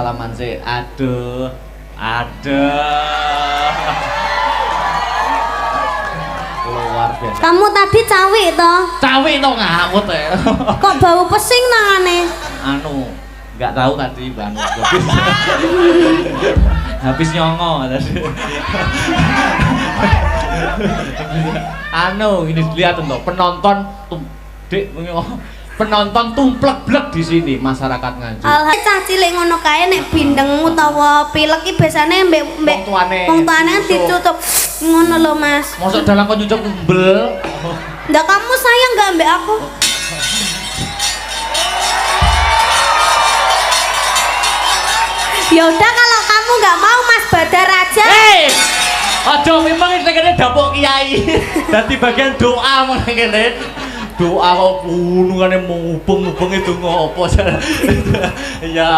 salaman sih. Aduh. Aduh. Luar biasa. Kamu tadi cawik toh? Cawik toh ngamut ya. Kok bau pesing tangane? Anu, nggak tahu tadi bang. Habis nyongo tadi. Anu, ini lihat tuh penonton penonton tumplek-blek di sini masyarakat Nganjuk. Alhamdulillah cah cilik ngono kae nek bindeng utawa pilek iki biasane mbek wong tuane ditutup ngono lho Mas. Mosok dalang kok nyucuk umbel. Ndak kamu sayang enggak mbek aku? Ya udah kalau kamu nggak mau Mas Badar aja. Hei! Aduh memang ini kene dapuk kiai. Dadi bagian doa men kene. Doa kok punungane mubeng-mubeng itu ngopo. Ya,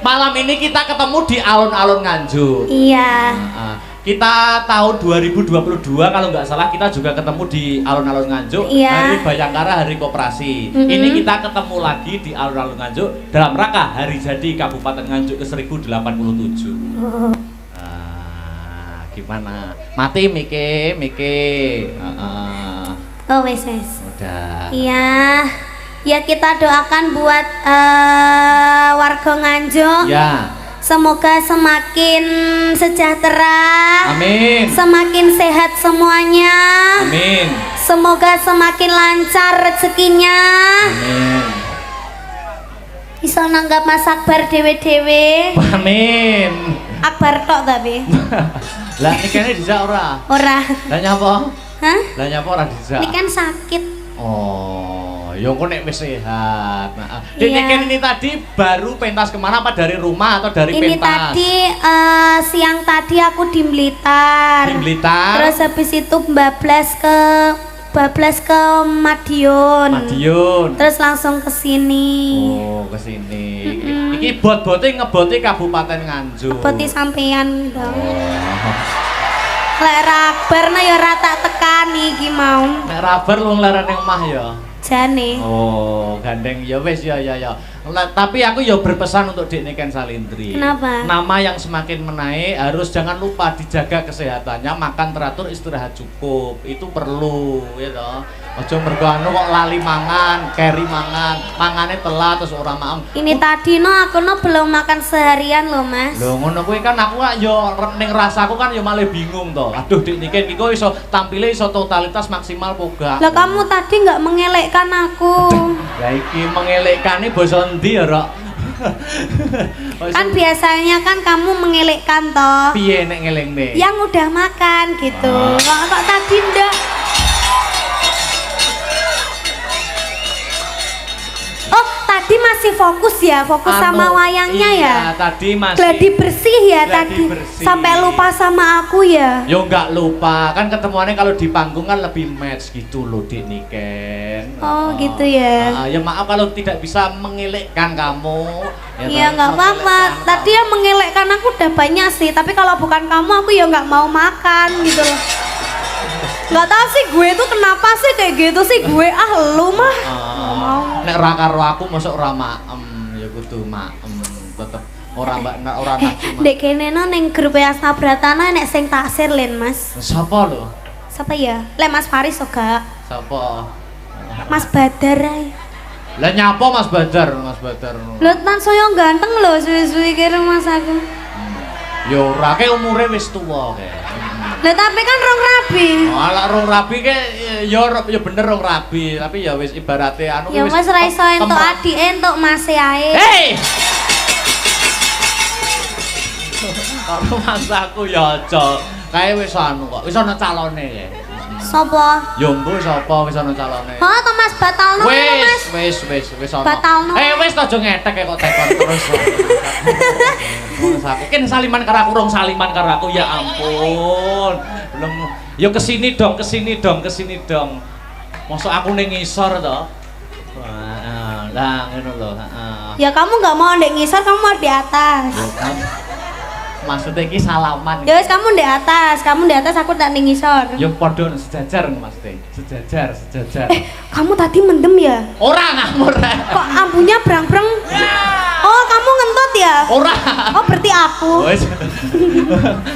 malam ini kita ketemu di alun-alun Nganjuk. Iya. Kita tahun 2022 kalau nggak salah kita juga ketemu di alun-alun Nganjuk. Iya. Hari Bayangkara, Hari Koperasi. Ini kita ketemu lagi di alun-alun Nganjuk dalam rangka hari jadi Kabupaten Nganjuk ke 1087. Gimana? Mati Mike. Oh wes. Udah. Iya. Ya kita doakan buat warga Nganjuk. Ya. Semoga semakin sejahtera. Amin. Semakin sehat semuanya. Amin. Semoga semakin lancar rezekinya. Amin. Bisa nanggap Mas Akbar dewe-dewe. Amin. Akbar tok tapi. Lah nikahnya dijak ora? Ora. Lah nyapa? Hah? Lah nyapa ora dijak? Ini kan sakit. Oh, ya kok nek wis sehat. Nah, Iya. ini tadi baru pentas kemana apa dari rumah atau dari Ini pentas? tadi siang tadi aku di Blitar. Di Blitar. Terus habis itu bablas ke Madiun. Terus langsung ke sini. Oh, ke sini. Iki bot-bote ngeboti Kabupaten Nganjuk. Peti sampean dong. Oh. Lek rabar na ya ora tak tekani iki mau. Nek rabar lu nglarane omah ya. Jane. Oh, gandeng ya wis ya. Tapi aku ya berpesan untuk Dik Niken Salindri. Kenapa? Nama yang semakin menaik harus jangan lupa dijaga kesehatannya, makan teratur, istirahat cukup. Itu perlu, ya toh. Aja mergo anu kok lali mangan, keri mangan, mangane telat terus ora maem. Ini tadi aku belum makan seharian loh Mas. Lho ngono kuwi kan aku yo ning rasaku kan yo malah bingung to. Aduh Dik Niken iki kok iso tampile iso totalitas maksimal poga. Lah kamu tadi nggak mengelekkan aku. Lah iki mengelekane basa endi ya, Rok? Kan biasanya kan kamu mengelekkan toh. Piye nek ngelingne? Yang udah makan gitu. Kok tadi ndak? Oh, tadi masih fokus ya, fokus sama wayangnya ya. Iya, tadi masih Gladi bersih ya gladi tadi. bersih. Sampai lupa sama aku ya. Yo nggak lupa, kan ketemuannya kalau di panggung kan lebih match gitu loh Dik Niken. Oh, gitu ya. Ya maaf kalau tidak bisa mengelekkan kamu. Iya nggak apa-apa. Tadi yang mengelekkan aku udah banyak sih, tapi kalau bukan kamu aku ya nggak mau makan gitu loh. Nggak tahu sih gue tuh kenapa sih kayak gitu sih gue lu mah. Nek ra karo aku mosok ora maem ya kudu maem tetep ora ora nafsu. Dek kene no ning grup Asna Bratana nek sing taksir len Mas. Sapa lho? Siapa ya? Le Mas Faris oga. Sapa? Mas Badar ae. Lah nyapa Mas Badar? Lho tansaya ganteng lho suwi-suwi kira Mas aku. Ya ora ke umure wis tuwa ke. Lah tapi kan rong rabi. Ala rong rabi ke ya bener rong rabi, tapi ya wis ibarate anu Ya wis ra iso entuk adike entuk mase ae. Hei! Karo mas aku ya aja. Kae wis anu kok, wis ana calone ya. Sopo? Ya mbuh sapa wis ana calone. Oh, to Mas Batalno Mas. Wis ana. Batalno. Wis aja ngetek kok tekon terus. Terus aku kan saliman karo aku, rong saliman karo aku ya ampun. Belum ya kesini dong. Mosok aku ning ngisor to. Lah ngono lho, heeh. Ya kamu nggak mau ndek ngisor, kamu mau di atas. Maksudnya iki salaman. Ya wis kamu di atas, aku tak ning ngisor. Ya padha sejajar Mas Teh. Sejajar. Kamu tadi mendem ya? Ora ngamur. Kok ampunya brang-brang? Oh, kamu ngentut ya? Ora. Oh, berarti aku. Wes.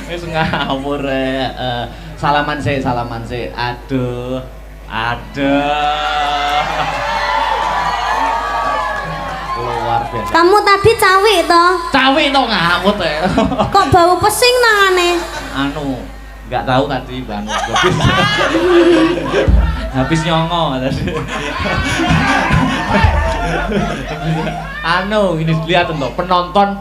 Wis ngawur salaman sih. Aduh. Luar biasa. Kamu tadi cawi toh? Cawi to ngamut Kok bau pesing nangane? Anu, nggak tahu tadi bang. Habis nyongo tadi. Anu, ini lihat tuh penonton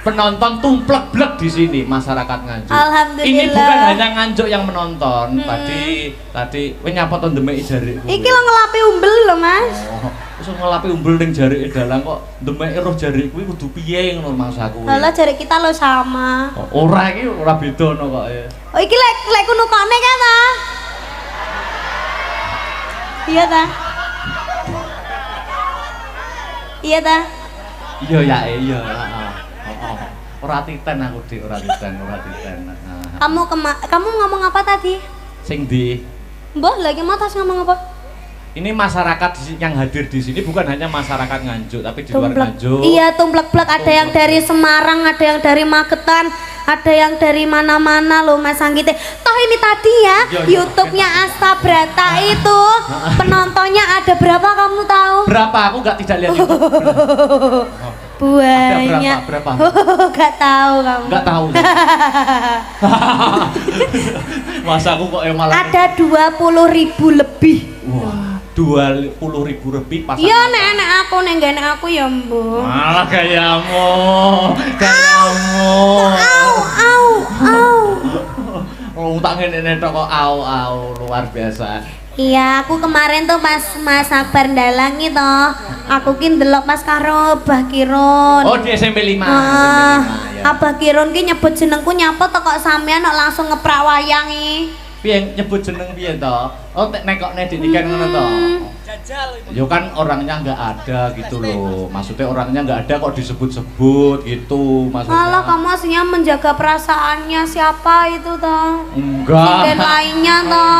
penonton tumplek-blek di sini masyarakat Nganjuk. Alhamdulillah. Ini bukan hanya Nganjuk yang menonton. Tadi wis nyapa to ndemeki jarikku. Iki lo ngelapi umbel lho, Mas. Wis ngelapi umbel ning jarike dalang kok ndemeki roh jarik kuwi kudu piye ngono maksudku. Lah jarik kita lo sama. Ora iki ora bedono kok ya. Oh iki lek kuno kone kan ta? Iya ta? Iya ta? Iya ya iya, heeh. Ora titen aku Dik, ora titen. Kamu ngomong apa tadi? Sing ndi? Mbah lagi mau tas ngomong apa? Ini masyarakat yang hadir di sini bukan hanya masyarakat Nganjuk, tapi di luar Nganjuk. Iya, tumplek-plek, ada yang dari Semarang, ada yang dari Magetan, ada yang dari mana-mana loh Mas Anggite. Toh ini tadi ya, YouTube-nya Asta Brata itu penontonnya ada berapa kamu tahu? Berapa? Aku tidak lihat YouTube. Banyak. Ada berapa? Gak tahu kamu. Gak tahu. Masa aku kok malah ada 20.000 lebih. Wah, 20.000 lebih pasang. Iya, nek aku aku ya, Mbok. Malah gayamu. Oh, tak ngene tok kok au luar biasa. Iya, aku kemarin tuh pas Mas Akbar ndalang itu, aku ki ndelok pas karo Mbah Kirun. Oh, di SMP 5. Abah Kirun ki nyebut jenengku nyapa to kok sampean kok langsung ngeprak wayang iki. Piye nyebut jeneng piye to? Oh, nekokne didikan ngono to. Jajal. Yo kan orangnya nggak ada gitu loh. Maksudnya orangnya nggak ada kok disebut-sebut gitu maksudnya. Malah kamu aslinya menjaga perasaannya siapa itu toh? Enggak. Dan lainnya toh.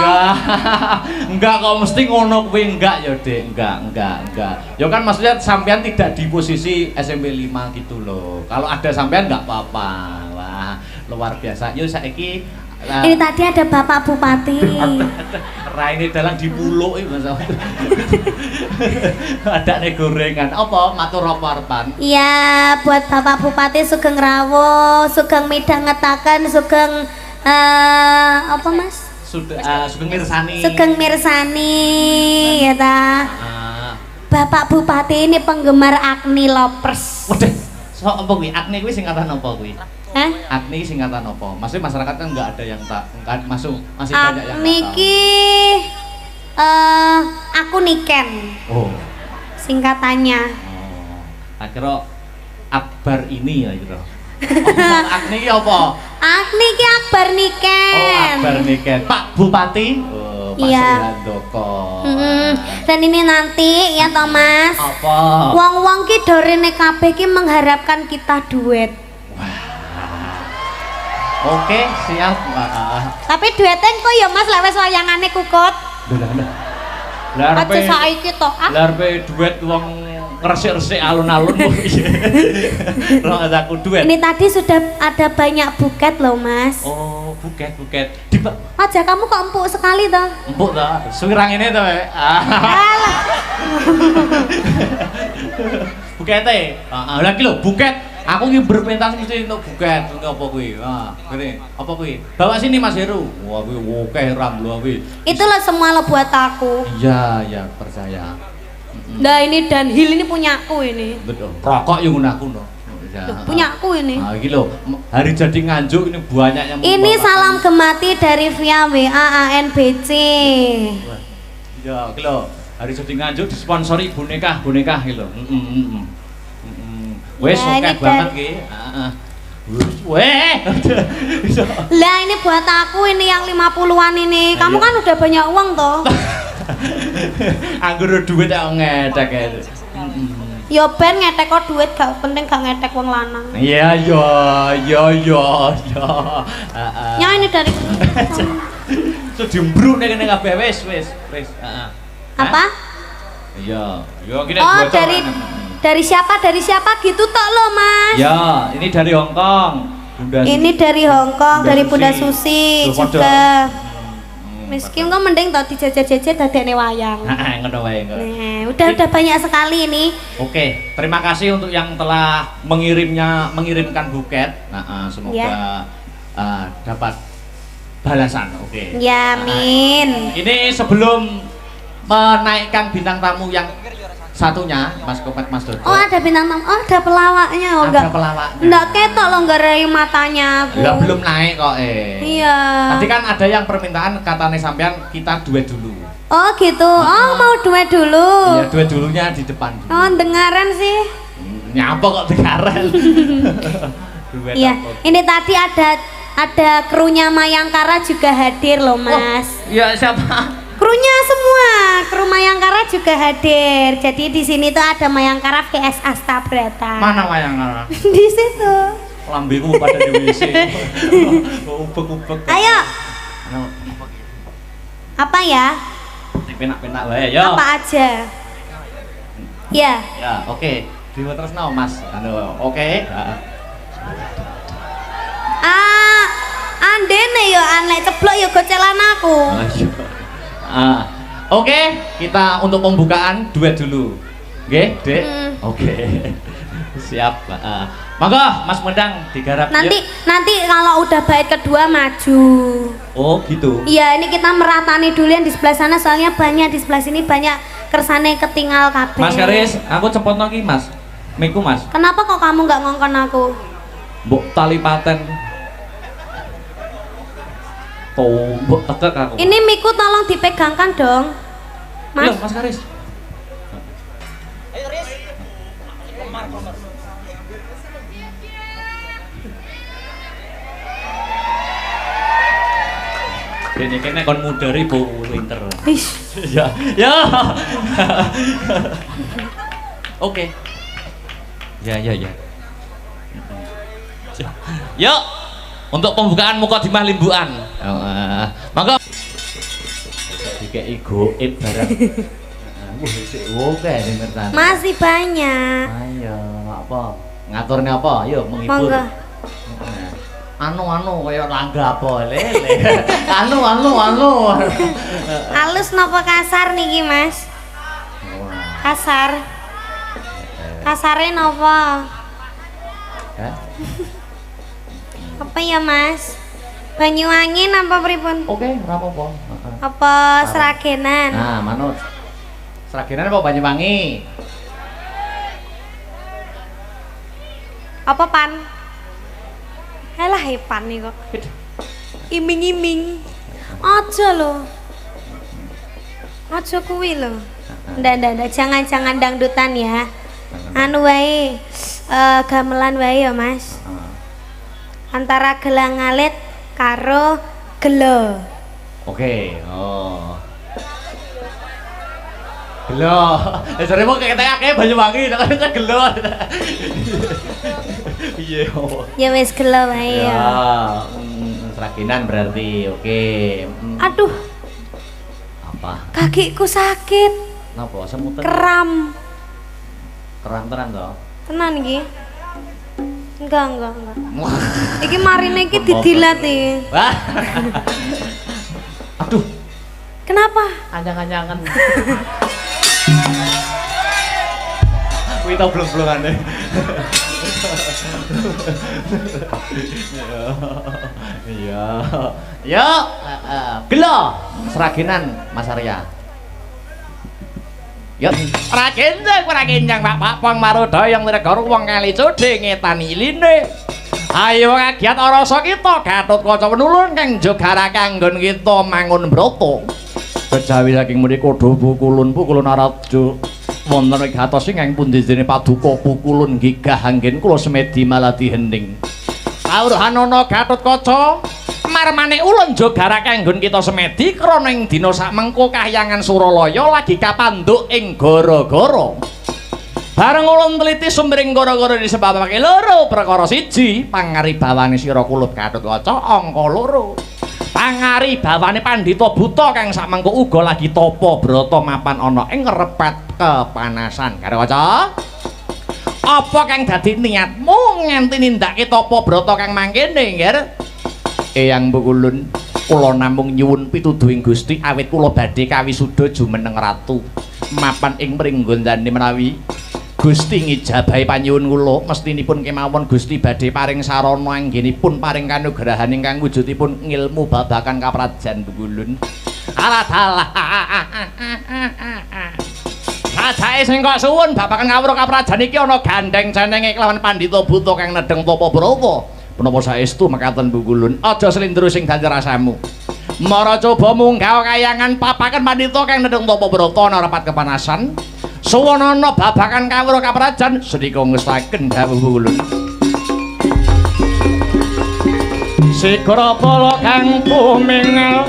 Enggak kok mesti ngono kuwi enggak ya, Dek. Enggak. Ya kan maksudnya sampean tidak di posisi SMP 5 gitu loh. Kalau ada sampean enggak apa-apa. Wah, luar biasa. Yo saiki ini tadi ada Bapak Bupati. Raine dalang dipuluk iki Mas. Ada nih gorengan. Apa matur apa arepan? Iya, buat Bapak Bupati Sugeng Rawuh, Sugeng midhangetaken, Sugeng apa Mas? Sugeng Mirsani. Sugeng Mirsani ya ta. Bapak Bupati ini penggemar Agni Lovers. Waduh, so apa kuwi? Agni kuwi singkatan apa kuwi? Agni singkatan apa? Maksudnya masyarakat kan nggak ada yang masih banyak yang Agni ki aku Niken. Oh. Singkatannya. Oh. Akhirnya Akbar ini ya gitu. Agni ki apa? Agni ki Akbar Niken. Oh, Akbar Niken. Pak Bupati. Oh, Pak iya. Srihandoko. Dan ini nanti ya Thomas. Apa? Wong-wong ki dorene kabeh ki mengharapkan kita duet. Oke, siap. Tapi duetnya kok ya Mas lek wis wayangane kukut. Lah aja saiki to. Lah duet wong resik-resik alun-alun kok piye. Ora aku duet. Ini tadi sudah ada banyak buket loh Mas. Oh, buket. Aja kamu kok empuk sekali toh. Empuk toh. Suwirang ini toh. Alah. Bukete. Lah iki lho buket. Aku ki berpentas mesti untuk buket, apa kuwi? Gini, apa kuwi? Bawa sini Mas Heru. Wah, kuwi oke ram lho kuwi. Itulah semua lo buat aku. Iya, percaya. Nah, ini Dunhill ini punyaku ini. Betul. Rokok yang aku no. Ya. Punyaku ini. Nah, iki lho, hari jadi Nganjuk ini banyak yang ini salam gemati dari via WA ANBC. Ya, iki lho, hari jadi Nganjuk disponsori boneka iki lho. Wes oke banget ki. Weh. Lah ini buat aku ini yang 50-an ini. Kamu kan udah banyak uang toh. Anggur duit yang ngedek. Ya ben ngetek kok duit gak penting gak ngetek wong lanang. Iya. Ya ini dari So dimbruk nek kene kabeh wis. Apa? Iya, gini oh dari Dari siapa gitu tok lo Mas. Ya, ini dari Hong Kong. Bunda Ini dari Hong Kong, dari Bunda Susi Loh, juga. Miskin kok mending tau dijajar-jajar dadekne wayang. Heeh, ngono wae. Nah, udah banyak sekali ini. Oke, terima kasih untuk yang telah mengirimkan buket. Nah, semoga Ya. dapat balasan. Oke. Ya, amin. Ini sebelum menaikkan bintang tamu yang satunya, Mas Kopet, Mas Dodo. Oh, ada bintang tamu. Oh, ada pelawaknya. Oh, Ada pelawaknya. enggak ketok lo enggak rayu matanya aku. Lah belum naik kok Iya. Tadi kan ada yang permintaan katanya sampean kita duet dulu. Oh, gitu. Oh, mau duet dulu. Iya, duet dulunya di depan dulu. Oh, dengaran sih. Nyapa kok dengaran. Duet Iya. apa? Ini tadi ada krunya Mayangkara juga hadir loh, Mas. Iya, siapa? Krunya semua, kru Mayangkara juga hadir. Jadi di sini tuh ada Mayangkara VS Astabrata. Mana wayang? Di situ. Lambeku pada di WC. Upek-upek. Ayo. Apa ya? Penak-penak wae yo. Apa aja? Ya. Ya, oke. Diwa tresno, Mas. Oke. Andene yo anek ceblok yo gocelan aku. Oke, kita untuk pembukaan duet dulu. Oke, Dek? Oke. Siap. Monggo Mas Mendang digarap. Nanti kalau udah bait kedua maju. Oh, gitu. Iya, ini kita meratani dulu yang di sebelah sana soalnya banyak di sebelah sini banyak kersane ketinggal kabeh. Mas Karis, aku cepot lagi, Mas. Miku, Mas. Kenapa kok kamu nggak ngongkon aku? Mbok tali paten. Mbok tekek aku. Ini miku tolong dipegangkan dong. Mas. Loh, Mas Karis. Ini kayaknya kon mudari bu winter. Ish. Ya, ya. Oke. Ya. Yuk, untuk pembukaan Mukadimah Limbuan. Monggo. Dikei goib barang. Oke, dengeran. Masih banyak. Ayo, apa? Ngaturnya apa? Ayo menghibur. Monggo. Anu kaya langga apa lele. Anu. Halus napa kasar niki, Mas? Kasar. Kasare napa? Hah? Apa ya, Mas? Banyuwangi apa pripun? Oke, ora apa-apa. Apa Seragenan? Nah, manut. Seragenan apa Banyuwangi? Apa pan? Alah hepan nih kok. Iming-iming. Aja lo. Aja kuwi lo. Ndak, jangan dangdutan ya. Anu wae, gamelan wae ya, Mas. Antara gelang alit karo gelo. Oke, oh. Gelo. Jare mau ketek Banyuwangi, nek gelo. Iya. Ya wis gelo wae ya. Seraginan berarti. Oke. Aduh, Apa? kakiku sakit. Napa semutan? Kram. Keram tenan to? Tenan iki. Enggak. Iki marine iki didilat iki. Wah. Aduh, Kenapa? anjang-anjangan. Kuwi tau blong-blongane. Iya. Yo, gelo Seraginan Mas Arya. Yo, ragenjang Pak Pang Maroda yang negara wong kali codhe ngetani iline. Ayo kagiat rasa kita Gatotkaca penulun kang jogara kanggon kita mangun brata. Kejawi saking mriko do pukulun arajo wonten ing gatos ingkang pundi dene paduka pukulun gigah anggen kula semedi maladi hening. Kawruhanana Gatotkaca marmane ulun jogara kanggon kita semedi krana ing dina sakmengko kahyangan Suralaya lagi kapandhuk ing gara-gara. Bareng ulun teliti sumbering gara-gara disebabake loro perkara siji pangaribawane sira kulup Gatotkaca angka loro. Pangaribawane pandhita buta kang sakmengko uga lagi tapa brata mapan ana ing repet kepanasan. Karo kaca. Apa kang dadi niatmu nganti nindakake tapa brata kang mangkene, Nggir? Eyang Bukulun, kula namung nyuwun pituduhing Gusti awit kula badhe kawisuda jumeneng ratu. Mapan ing Pringgondani menawi Gusti ngijabahi panyuwun kula, mestinipun kemawon Gusti badhe paring sarana anggenipun paring kanugrahan ingkang wujudipun ngilmu babagan kaprajan Bukulun. Alah-alah. Sajake sing kok suwun babagan kawruh kaprajan iki ana gandeng jenenge kelawan Pandhita Buta kang nedheng tapa brata. Menapa saestu mekaten Bukulun, aja slendro sing dadi rasamu. Mara coba munggah kayangan papaken Pandhita kang nedheng tapa brata ana rapat kepanasan. Suwanana babagan kawruh kaprajan sedika ngestaken dawuh Bukulun. Sikra pala kang pumingal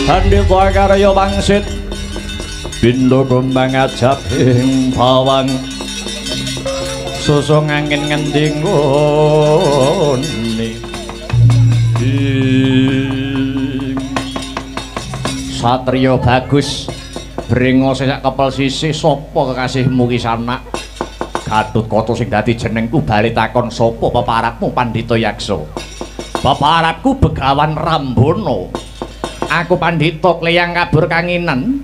Pandhita karya wangsit pindha kembang ajab ing bawang susung angin ngendi nggone satriya bagus brengos sak kepel sisih sapa kekasihmu ki sanak Gatotkaca sing dadi jenengku bali takon sapa peparapmu Pandhita Yaksa. Peparapku Begawan Rambana. Aku Pandhita Kleyang kabur kanginan.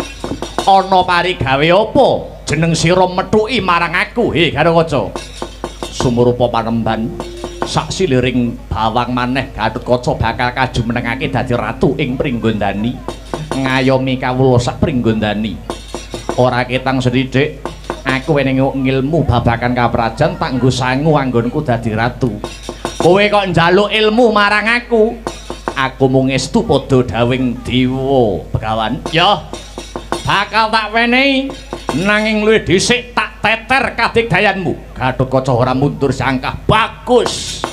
Ana parigawe apa jeneng sira methuki marang aku, he Gatotkaca? Sumurupa panemban sak siliring bawang maneh Gatotkaca bakal kajumenengake dadi ratu ing Pringgondani. Ngayomi kawula sak Pringgondani. Ora ketang sedidik aku weneng ngilmu babagan kaprajan tak nggo sangu anggonku dadi ratu. Kowe kok njaluk ilmu marang aku? Aku mung estu padha dawing dewa Begawan. Ya, bakal tak wenehi nanging luwih dhisik tak teter kadigdayanmu. Gatotkaca ora mundur sangkah. Bagus.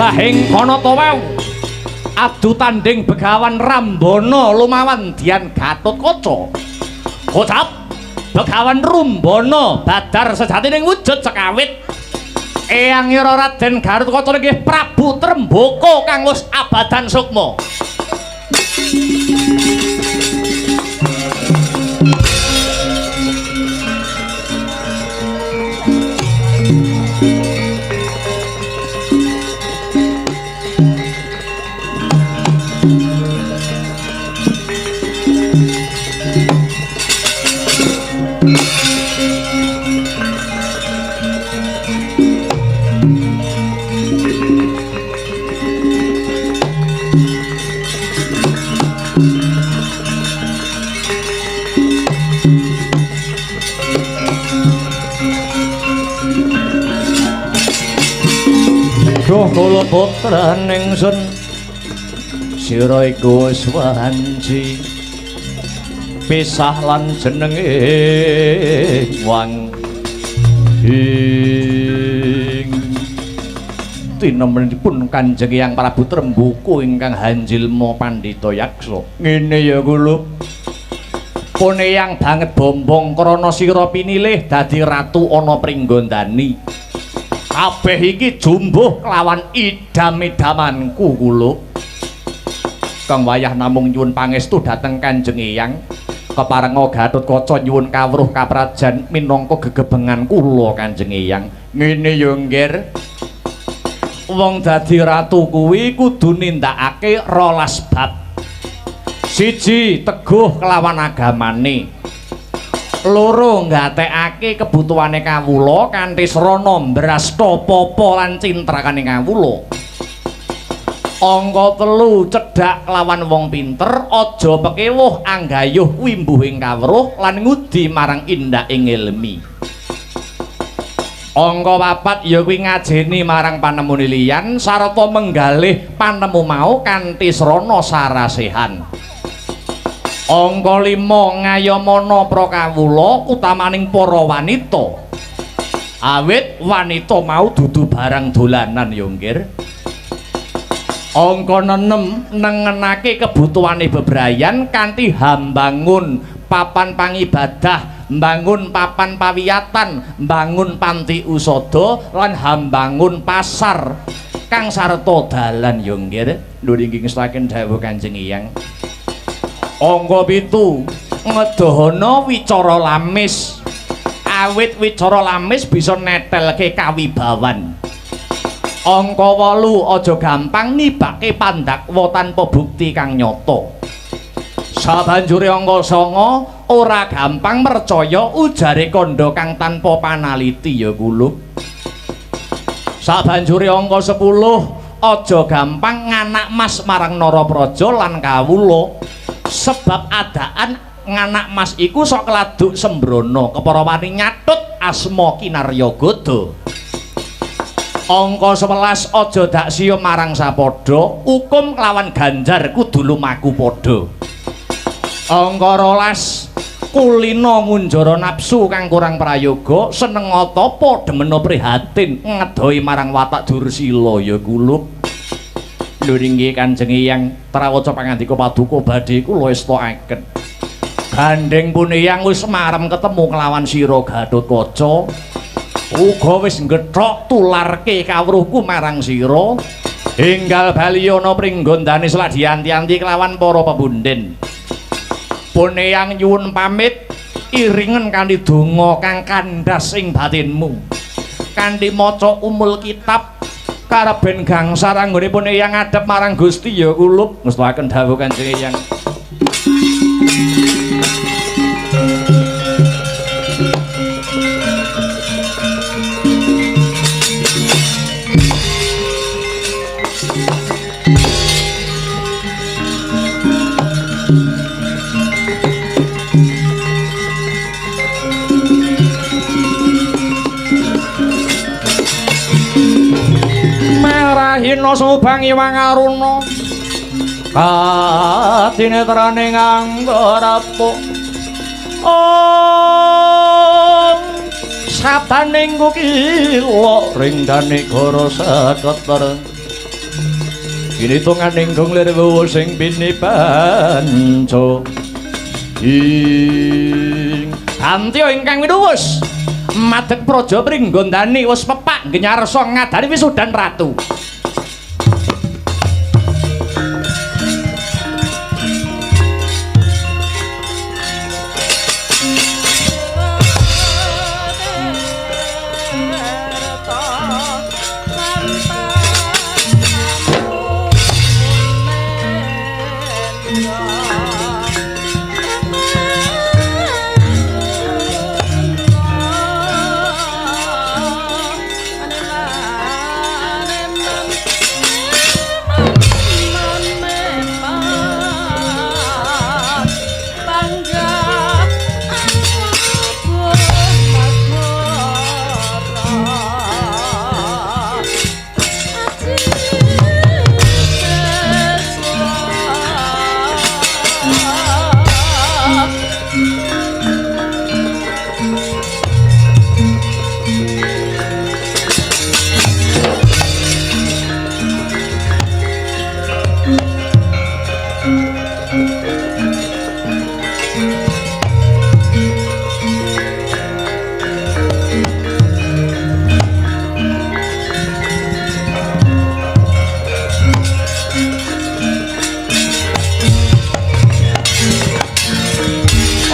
Mandrahing Kanata wau adu tanding Begawan Rambana lumawan Dian Gatotkaca. Kocap Begawan Rumbana badar sejatining wujud sekawit. Eyangira Raden Gatotkaca inggih Prabu Trembaka kang wis abadan sukma. Duh kula putraning sun sira iku wis wanci pisah lan jenenge wang ing tinemenipun Kanjeng Hyang Prabu Trembaka ingkang Hanjilma Pandhita Yaksa. Ngene ya kula pun eyang banget bombong krana sira pinilih dadi ratu ana Pringgondani. Kabeh iki jumbuh kelawan idam-idamanku kula. Kang wayah namung nyuwun pangestu dhateng Kanjeng Eyang keparenga Gatotkaca nyuwun kawruh kaprajan minangka gegebengan kula Kanjeng Eyang. Ngene ya nggir. Wong dadi ratu kuwi kudu nindakake 12 bab. 1 teguh kelawan agamane. 2 nggatekake kebutuhane kawula kanthi srana mbrasta papa lan cintrakane kawula. Angka 3 cedhak lawan wong pinter, aja pekewuh anggayuh wimbuhing kawruh lan ngudi marang indahing ilmi. Angka 4 ya kuwi ngajeni marang panemune liyan sarta menggalih panemu mau kanthi srana sarasehan. Angka 5 ngayomana prakawula utamaning para wanita. Awit wanita mau dudu barang dolanan ya nggir. Angka 6 nengenake kebutuhane bebrayan kanthi hambangun papan pangibadah, mbangun papan pawiyatan, mbangun panti usada lan hambangun pasar kang sarta dalan ya nggir. Lho nggih ngestaken dawuh Kanjeng Hyang. Angka 7 ngedahana wicara lamis. Awit wicara lamis bisa netelke kawibawan. Angka 8 aja gampang nibake pandakwa tanpa bukti kang nyata. Sabanjure angka 9 ora gampang percaya ujare kandha kang tanpa panaliti ya kula. Sabanjure angka 10 aja gampang nganak mas marang Narapraja lan kawula. Sebab adaan nganak mas iku sok keladuk sembrono kepara wani nyatut asma Kinaryagada. Angka 11 aja dak siya marang sapadha, hukum kelawan ganjar kudu lumaku padha. Angka 12 kulina ngunjara nafsu kang kurang prayoga, seneng atapa demena prihatin ngedohi marang watak Dursila ya kulup. Lho nggih Kanjeng Hyang trawaca pangandika paduka badhe kula estakaken. Gandeng pun Hyang wis marem ketemu kelawan sira Gatotkaca. Uga wis nggethok tularke kawruhku marang sira. Enggal bali ana Pringgondani sladianti-anti kelawan para pebunden. Pun Hyang nyuwun pamit iringen kanthi donga kang kandhas ing batinmu. Kanthi maca umul kitab karaben gangsar anggonipun Hyang ngadhep marang Gusti ya kulup. Ngestakaken dawuh Kanjeng Hyang. Hina subang iwang aruna katinetrane nganggarapo om sabaning kukila ring danegara saketer Kinitungan ingkung lirwu sing pinipanca ing Antya ingkang winuwus madeg praja Pringgondani wis pepak ngenyarsa ngadani wisudan ratu.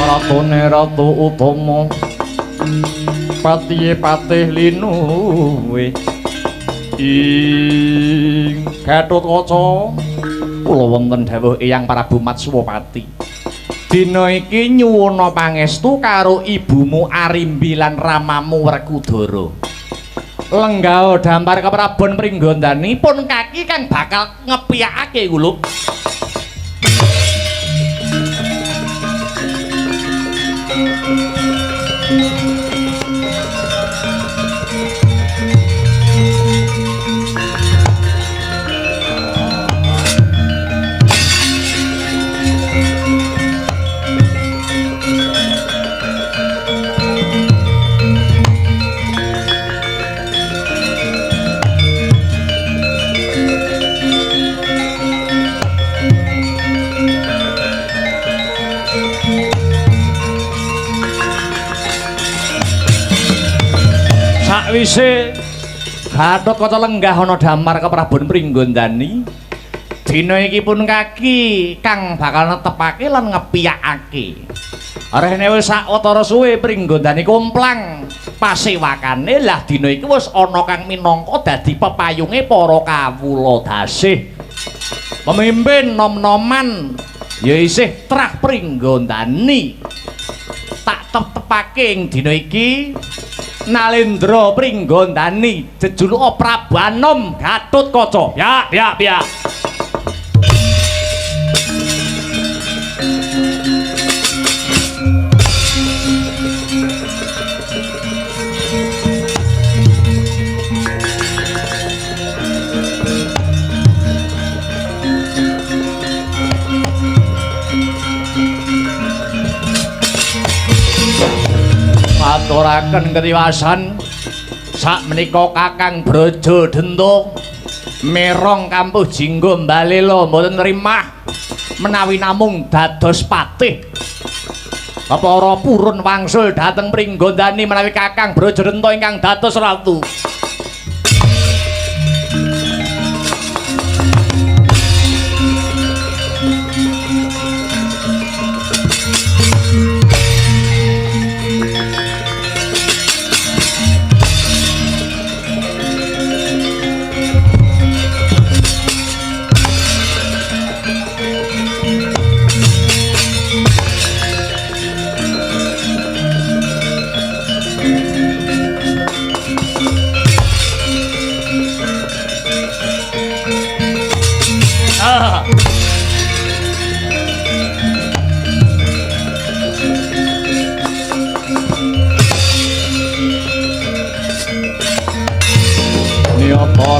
Ratune ratu utama patihe patih linuwe ing Gatotkaca kula wonten dawuh Eyang Prabu Matswapati dina iki nyuwuna pangestu karo ibumu Arimbi lan ramamu Werkudara lenggah dampar keprabon Pringgondani pun kaki kang bakal ngepiyakake kula. Sakwise Gatotkaca lenggah ana damar keprabon Pringgondani dina iki pun kaki kang bakal netepake lan ngepiyakake rene wis sawetara suwe Pringgondani kumplang pasewakane lah dina iki wis ana kang minangka dadi pepayunge para kawula dasih pemimpin nom-noman ya isih trah Pringgondani tak tepake ing dina iki Nalendra Pringgondani jejuluk Prabu Anom Gatotkaca. Ya, ya, ya. Aturaken ketiwasan sak menika Kakang Brajadenta merong kampuh Jinggo Mbalela mboten rimah menawi namung dados patih para purun wangsul dhateng Pringgondani menawi Kakang Brajadenta ingkang dados ratu.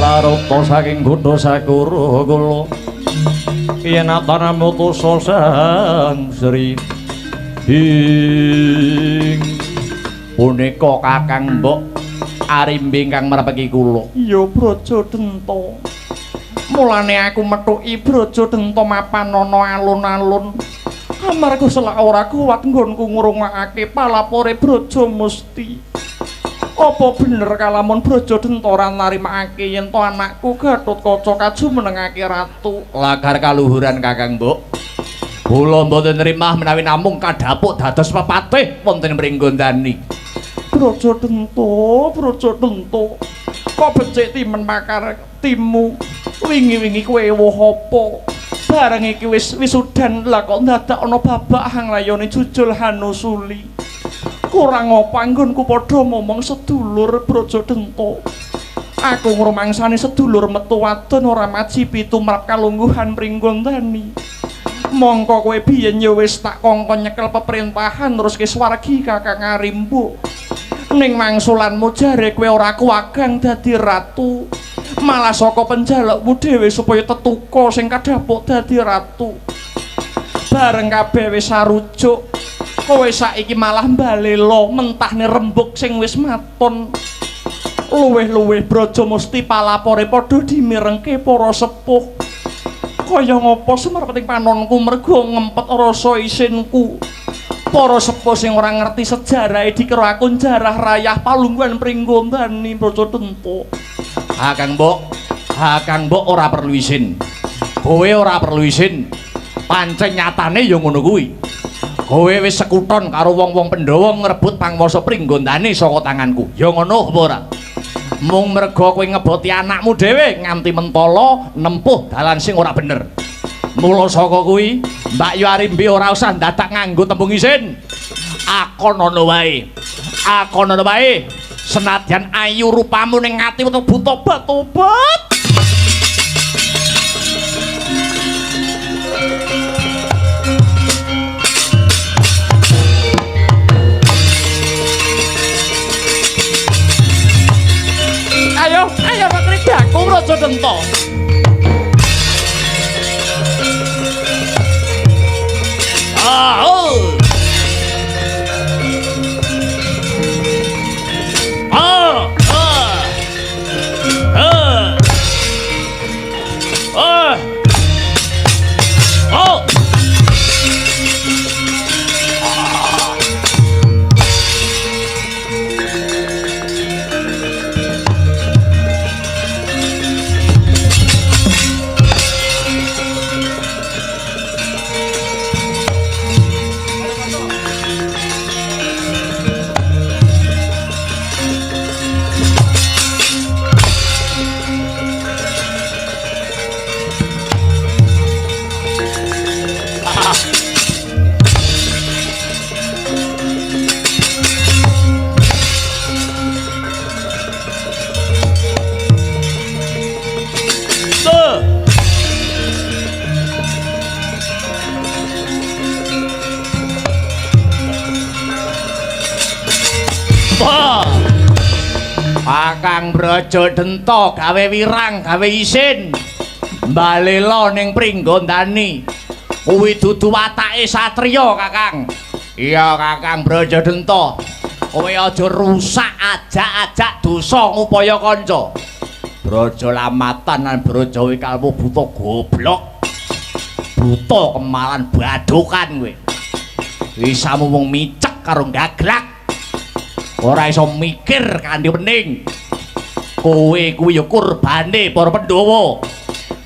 Larupta saking Gudha Sakura kula yen atana mutusa sang Sri ing punika Kakang Mbok Arimbi ingkang merepeki kula. Ya Brajadenta Mulane aku methuki Braja Denta mapan ana alun-alun. Amarga selak ora kuat nggonku ngrungokake palapore Braja Musti. Apa bener kalamun Braja Denta ora narimakake yen to anakku Gatotkaca kajumenengake ratu? Lagar kaluhuran Kakang Mbok. Kula mboten nrimah menawi namung kadhapuk dados pepatih wonten Pringgondani. Braja Denta, kok becik timen makar timu. Wingi-wingi kowe ewuh apa? Bareng iki wis wisudan lah kok dadak ana babak hanglayone jujul Hanusuli. Kurang apa anggonku padha momong sedulur Braja Denta. Aku ngrumangsani sedulur metu wadon ora majibi tumrap kalungguhan Pringgondani. Mongko kowe biyen ya wis tak kongkon nyekel peperintahan terus ke swargi Kakang Arimbo. Ning mangsulanmu jare kowe ora kuwagang dadi ratu. Malah saka penjalukmu dhewe supaya tetuka sing kadhapuk dadi ratu. Bareng kabeh wis sarujuk, kowe saiki malah mbalela mentahne rembug sing wis maton. Luwih-luwih Braja Musti palapore padha dimirengke para sepuh. Kaya ngapa semrapeting panonku mergo ngempet rasa isinku. Para sepuh sing ora ngerti sejarahe dikira aku jarah rayah palungguhan Pringgondani Braja Denta. Kakang Mbok ora perlu isin. Kowe ora perlu isin. Pancen nyatane ya ngono kuwi. Kowe wis sekuton karo wong-wong Pandhawa ngrebut pangwasa Pringgondani saka tanganku. Ya ngono apa ora? Mung merga kowe ngeboti anakmu dhewe nganti mentala nempuh dalan sing ora bener. Mula saka kuwi, Mbak Yu Arimbi ora usah dadak nganggo tembung isin. Akonono wae. Akonono wae. Senadyan ayu rupamu ning atimu tobat-tobat. Ayo Pakridaku Braja Denta. Kakang Braja Denta gawe wirang gawe isin mbalela ning Pringgondani kuwi dudu watake satriya Kakang. Iya Kakang Braja Denta, kowe aja rusak ajak-ajak dosa ngupaya kanca. Braja Lamatan lan Braja Wikalmu buta goblok, buta kemalan badokan kowe. Wisamu mung micek karo gaglak, ora iso mikir kanthi pening. Kowe kuwi ya kurbane para Pandhawa.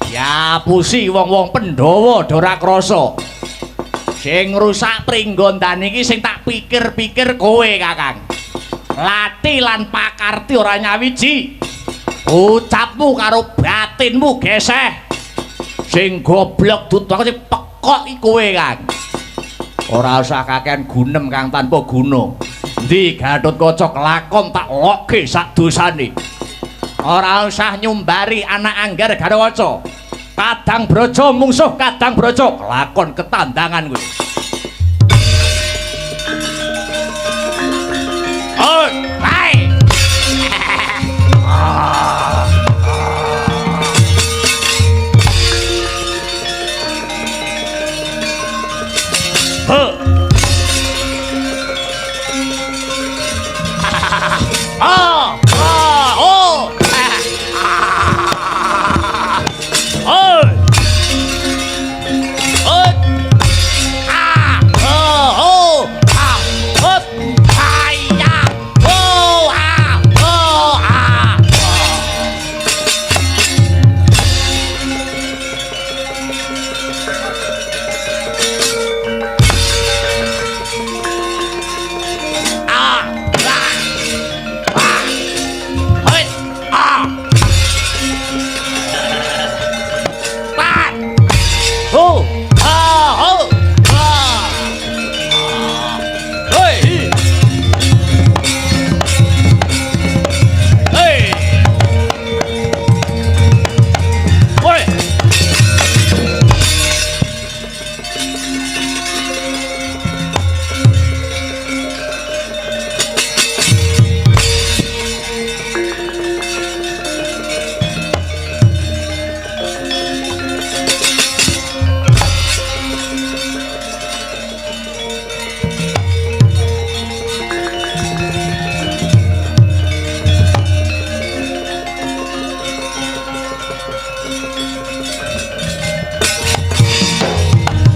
Diapusi wong-wong Pandhawa ora krasa. Sing rusak Pringgondani iki sing tak pikir-pikir kowe Kakang. Lati lan pakarti ora nyawiji. Ucapmu karo batinmu geseh. Sing goblok dudu aku sing pekok iki kowe Kang. Ora usah kakean gunem Kang tanpa guna. Ndi Gatotkaca kelakon tak lokke sak dosane. Ora usah nyumbari anak Anggar Gatotkaca. Kadang Braja mungsuh Kadang Braja kelakon ketandangan kuwi. Oh, bae.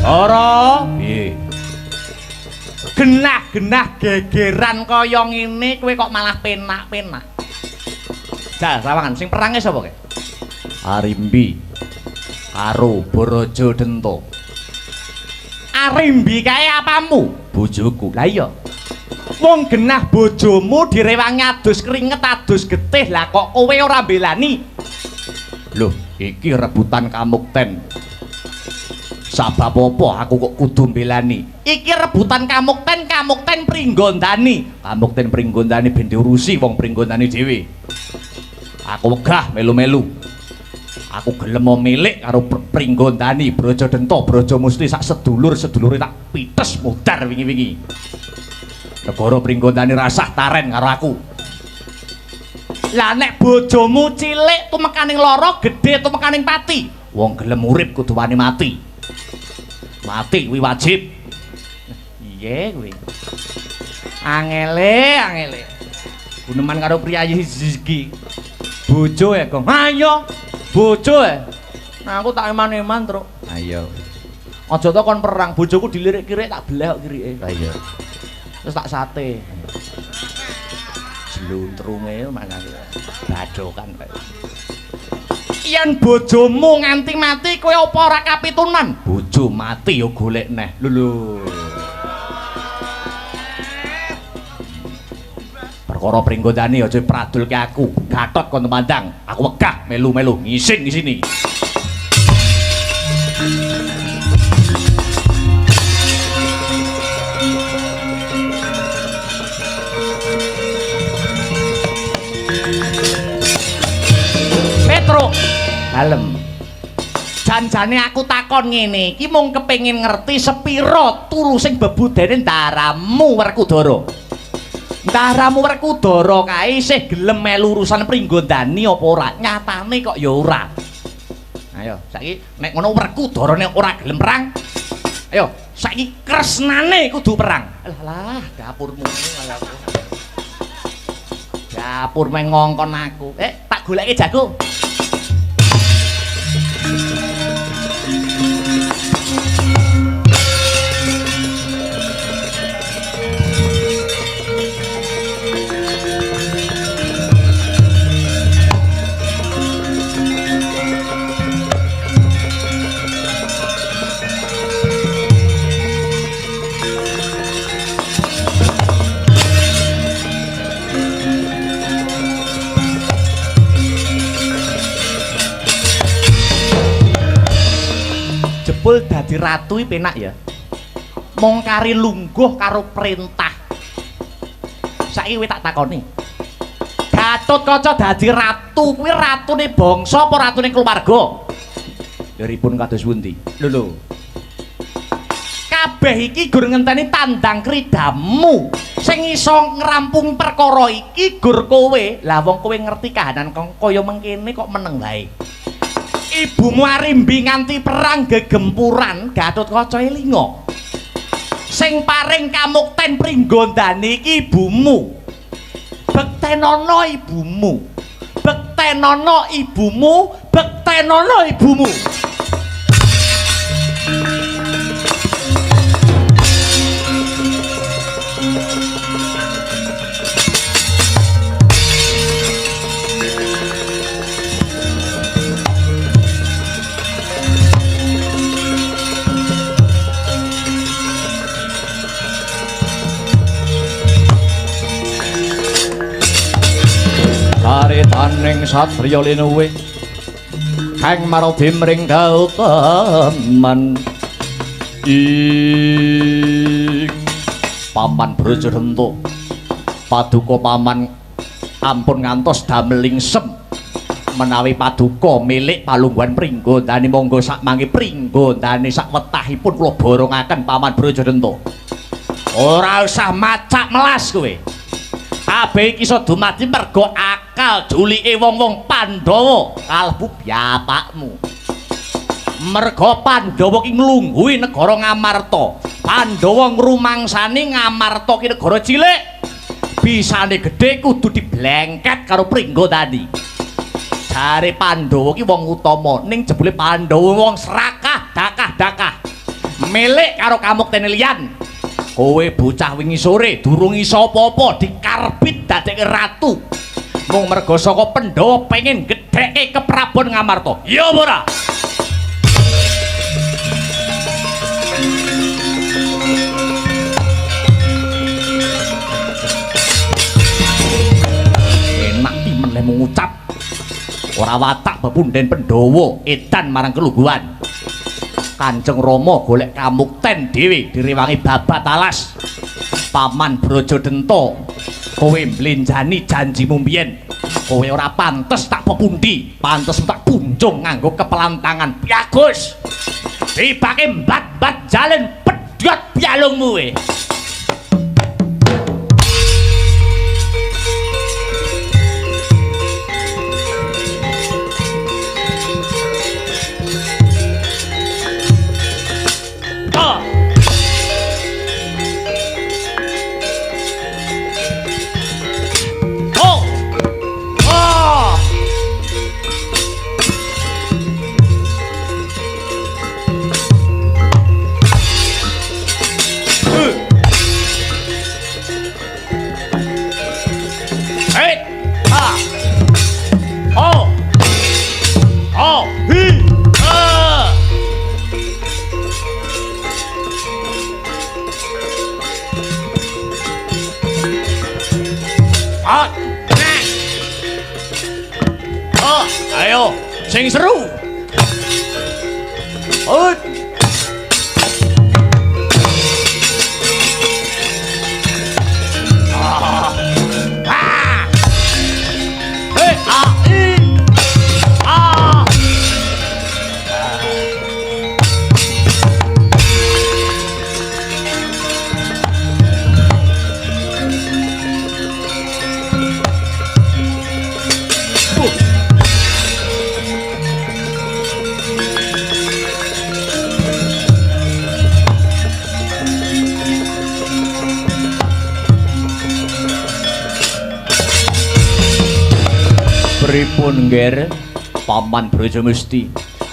Ora, piye? Genah-genah gegeran kaya ngene kowe kok malah penak-penak. Jal, sawangan sing perange sapa kek? Arimbi karo Baraja Denta. Arimbi kae apamu? Bojoku. Lah iya. Wong genah bojomu direwangi adus keringet adus getih lah kok kowe ora belani. Loh, iki rebutan kamukten. Sabab apa aku kok kudu belani? Iki rebutan kamukten Pringgondani. Kamukten Pringgondani ben diurusi wong Pringgondani dhewe. Aku wegah melu-melu. Aku gelem milik karo Pringgondani, Braja Denta, Braja Musti sak sedulur-sedulure tak pites mudar wingi-wingi. Negara Pringgondani rasah taren karo aku. Lah nek bojomu cilik tumekaning lara, gedhe tumekaning pati. Wong gelem urip kudu wani mati. Mati kuwi wajib. Iye kuwi. Angele. Guneman karo priyayi iki. Bojo ya, Kong. Ayo. Bojo ya. Nah aku tak eman-eman, Truk. Ayo. Aja to kon perang, bojoku dilirik-kirik tak beleh kok kirike. Ayo. Terus tak sate. Jluntrunge mangane. Badokan kaya. Yen bojomu nganti mati kowe apa ora kapitunan? Bojo mati ya golek neh. Lho. Perkara Pringgondani aja pradulke aku. Gatot kon temandang. Aku wegah melu-melu ngising di sini. Petro dalem. Janjane aku takon ngene, iki mung kepengin ngerti sepira tulusing bebudene ndaramu Werkudara. Ndaramu Werkudara kae isih gelem melu urusan Pringgondani apa ora? Nyatane kok ya ora. Ayo, saiki nek ngono Werkudarane ora gelem perang. Ayo, saiki kresnane kudu perang. Alah, dapurmu malah. Dapur meng ngongkon aku. Tak goleki jago. Jebul dadi ratu iki penak ya. Mong kari lungguh karo perintah. Saiki kowe tak takoni. Gatotkaca dadi ratu kuwi ratune bangsa apa ratune keluarga? Deripun kados pundi? Lho. Kabeh iki gur ngenteni tandang kridamu. Sing iso ngrampungi perkara iki gur kowe. Lah wong kowe ngerti kahanan kaya mengkene kok meneng wae. Ibumu Arimbi nganti perang gegempuran Gatotkaca elinga. Sing paring kamukten Pringgondani iki ibumu. Bektenana ibumu. Bektenana ibumu, bektenana ibumu. Karetaning satriya linuwih kang maradi mring Gautaman ing Paman Braja Denta paduka paman ampun ngantos dameling sem menawi paduka milik Palungguhan Pringgondani monggo sak mangke Pringgondani sak wetahipun kula borongaken Paman Braja Denta. Ora usah macak melas kowe. Kabeh iki iso dumadi merga akal julike wong-wong Pandhawa kalebu bapakmu. Merga Pandhawa ki nglungguhi negara Ngamarta. Pandhawa ngrumangsani Ngamarta ki negara cilik. Bisane gedhe kudu diblengket karo Pringgondani. Jare Pandhawa ki wong utama, ning jebule Pandhawa wong serakah dakah-dakah. milik karo kamuktene liyan. Kowe bocah wingi sore durung iso apa-apa dikarbit dadekke ratu. Mung mergo saka Pandhawa pengen gedheke keprabon Ngamarta. Ya apa ora? Enak iki meneh mengucap. Ora watak bepunden Pandhawa edan marang kelungguhan. Kanjeng Rama golek kamukten dhewe direwangi babat alas. Paman Brajadenta, kowe mblenjani janjimu mbiyen. Kowe ora pantes tak pepundi, pantes tak kunjung nganggo kepelantangan. Bagus. Tibake mbat-mbat jalen pedhot pialungmu we. Ayo, sing seru. Pripun ngger Paman Brajamusti,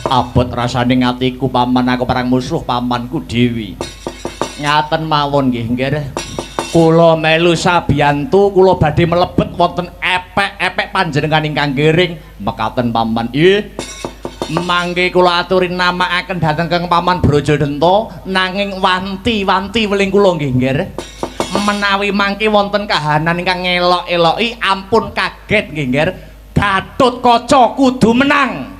abot rasane ngatiku paman aku perang musuh pamanku Dewi. Ngaten mawon nggih ngger. Kula melu sabiyantu kula badhe mlebet wonten epek-epek panjenengan ingkang giring mekaten paman. Nggih. Mangke kula aturi namaaken dhateng Kang Paman Brajadenta nanging wanti-wanti weling kula nggih ngger. Menawi mangke wonten kahanan ingkang ngelok-eloki ampun kaget nggih ngger. Gatotkaca kudu menang.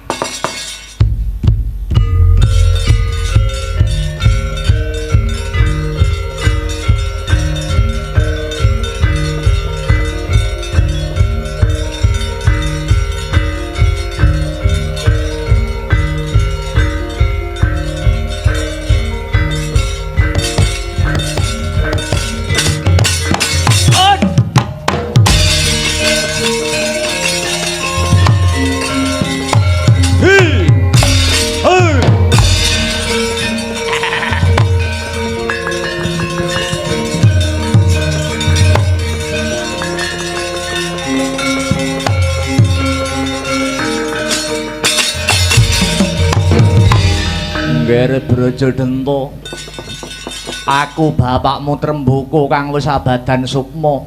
Ngger Brajadenta, aku bapakmu Tremboko kang wis abadan sukma.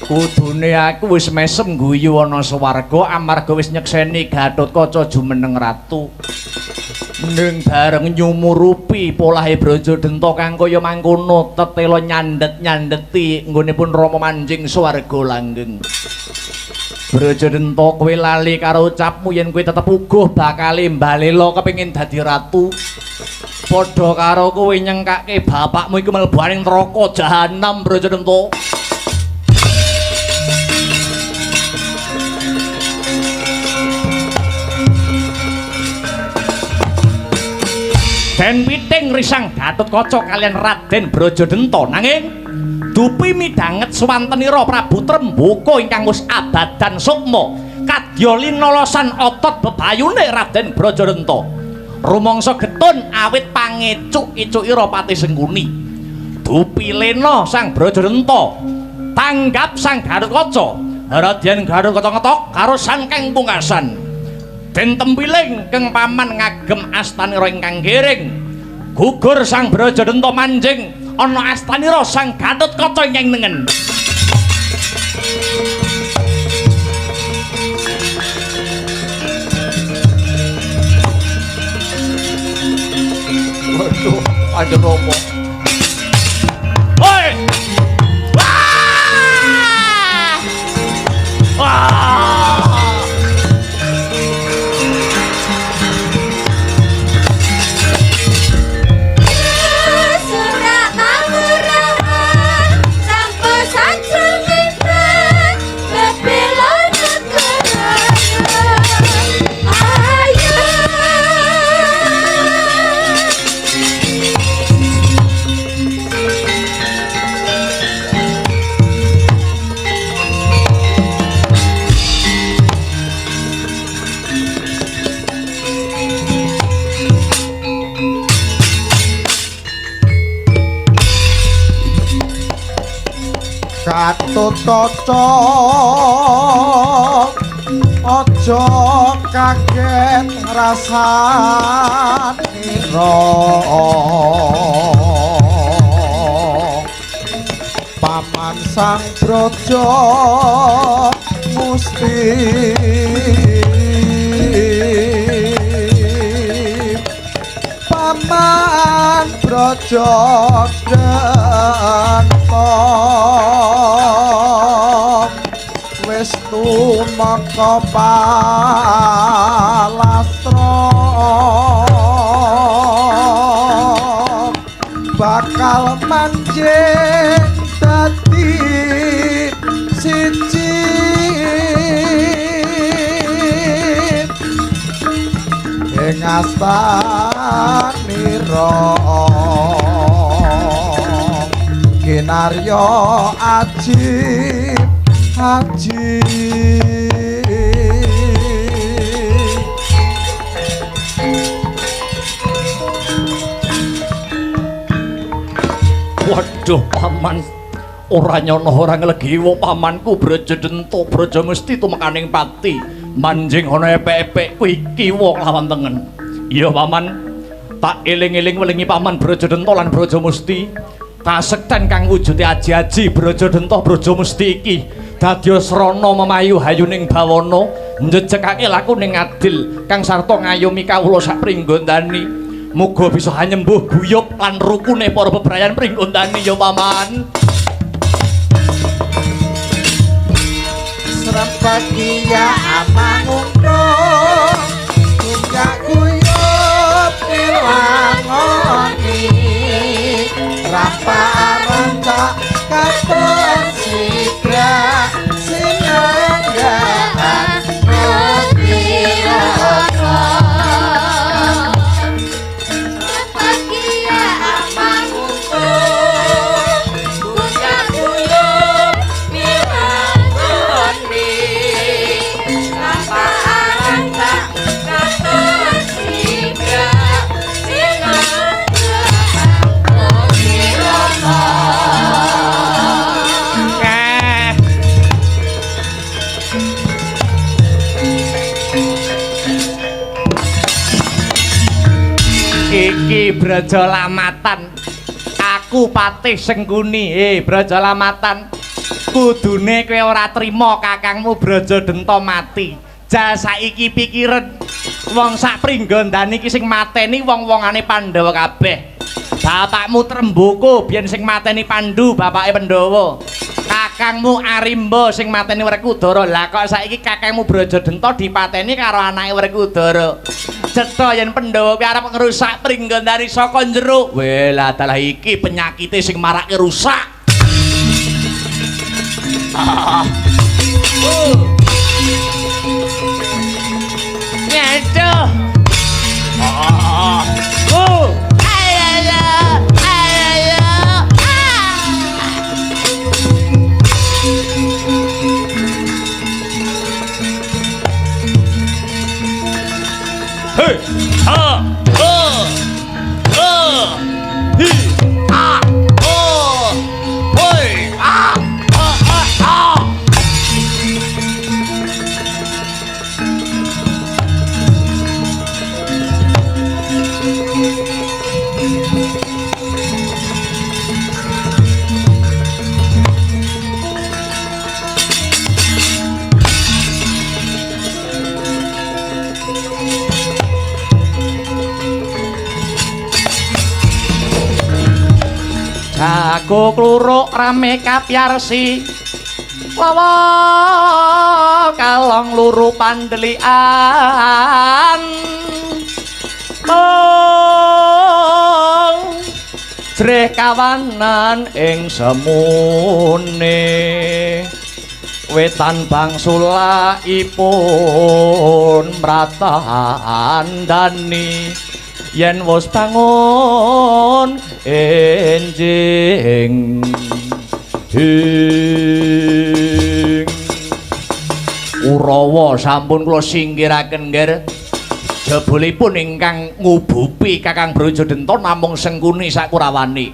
Kudune aku wis mesem guyu ana swarga amarga wis nyekseni Gatotkaca jumeneng ratu. Ning bareng nyumurupi polahe Brajadenta kang kaya mangkono tetela nyandet-nyandeti nggonipun Rama manjing swarga langgeng. Brajadenta kowe lali karo ucapmu yen kowe tetep uguh bakal mbalela kepengin dadi ratu. Padha karo kowe nyengkake bapakmu iku mlebu ning neraka jahanam Brajadenta. Den piting risang Gatotkaca kalian Raden Brajadenta nanging dupi midhanget swantenira Prabu Tremboko ingkang wis abadan sukma kadya linolosan otot bebayune Raden Brajadenta. Rumangsa getun awit pangecuk-icukira Pati Sengkuni. Dupi lena Sang Brajadenta tanggap Sang Gatotkaca. Radyan Gatotkaca ngetok karo sangkeng pungkasan. Den tempiling Kang Paman ngagem astanira ingkang giring. gugur sang Brajadanta manjing ana astanira sang Gatotkaca ing nengen. Waduh, aja romo. Hoi! Wah! Wah! Surat Al-Qur'an sampai sajul mimpan bebela negara ayo. Gatotkaca aja kaget ngrasanira paman sang Braja Musti paman Brajadanta wis tumeka palastra bakal manjing dadi siji ing astanira kinarya ajib Waduh paman, ora nyono ora nglegiwa pamanku Brajadanta Braja Musti tumekaning pati manjing ana epek-epek kuwi kiwa lawan tengen. Iya paman, tak eling-eling welingi paman Brajadanta lan Braja Musti kasekten kang wujude aji-aji Brajadanta Braja Musti iki dadya srana memayu hayuning bawana njejekake lakuning adil kang sarta ngayomi kawula sak pringgondani. Muga bisa hanyembuh guyub lan rukune para bebrayan pringgondani ya paman. Srempakia amanungko tunggak guyub pilangoni ramparan cak katon sigra sinanggaan nutiroto Srempakia amanungko tunggak guyub pilangoni ramparan cak katon sigra sinanggaan nutiroto Iki Brajalamatan, aku Patih Sengkuni. Brajalamatan, kudune kowe ora trima kakangmu Brajadanta mati. Jal saiki pikiren wong sak pringgondani iki sing mateni wong-wongane Pandhawa kabeh. Bapakmu Tremboko biyen sing mateni Pandu, bapake Pandhawa. Kakangmu Arimba sing mateni Werkudara. Lah kok saiki kakangmu Brajadanta dipateni karo anake Werkudara. Cetha yen Pandhawa kuwi arep ngrusak pringgondani saka njero. Weh, lah dalah iki penyakite sing marake rusak. Nyaduh. Hey, ha, oh, oh, hi, ah, oh, hoi, ah, ah, ah, ah. Go kluruk rame kapyarsi lawa kalong luru pandelian jreh kawanan ing semune wetan bangsulaipun mratandani yen wis bangun enjing Urawa sampun kula singkiraken nggih jebulipun ingkang ngubupi Kakang Brajadenta namung Sengkuni Sakurawani.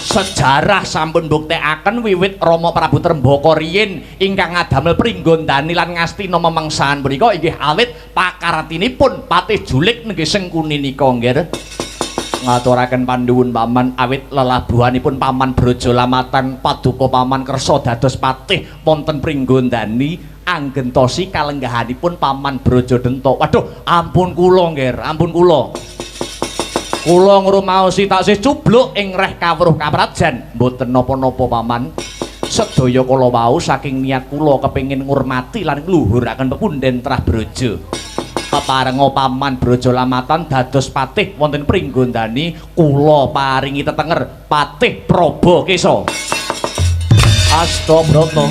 Sejarah sampun mbuktekaken wiwit Rama Prabu Trembaka riyin ingkang ngadamel Pringgondani lan Ngastina memengsahan mriku inggih awit pakartinipun Patih Julik nggih Sengkuni nika nggih. Ngaturaken panduwun paman awit lelabuhanipun paman Brajalamatan paduka paman kersa dados patih wonten Pringgondani anggentosi kalenggahanipun paman Brajadenta. Waduh, ampun kula nggih, ampun kula. Kula ngrumaosi taksih cubluk ing reh kawruh kaprajan, mboten napa-napa paman. Sedaya kala wau saking niat kula kepengin ngurmati lan ngluhuraken pepunden Trah Braja. Paparenga paman Brajalamatan dados patih wonten Pringgondani, kula paringi tetenger Patih Prabakesa. Astabrata.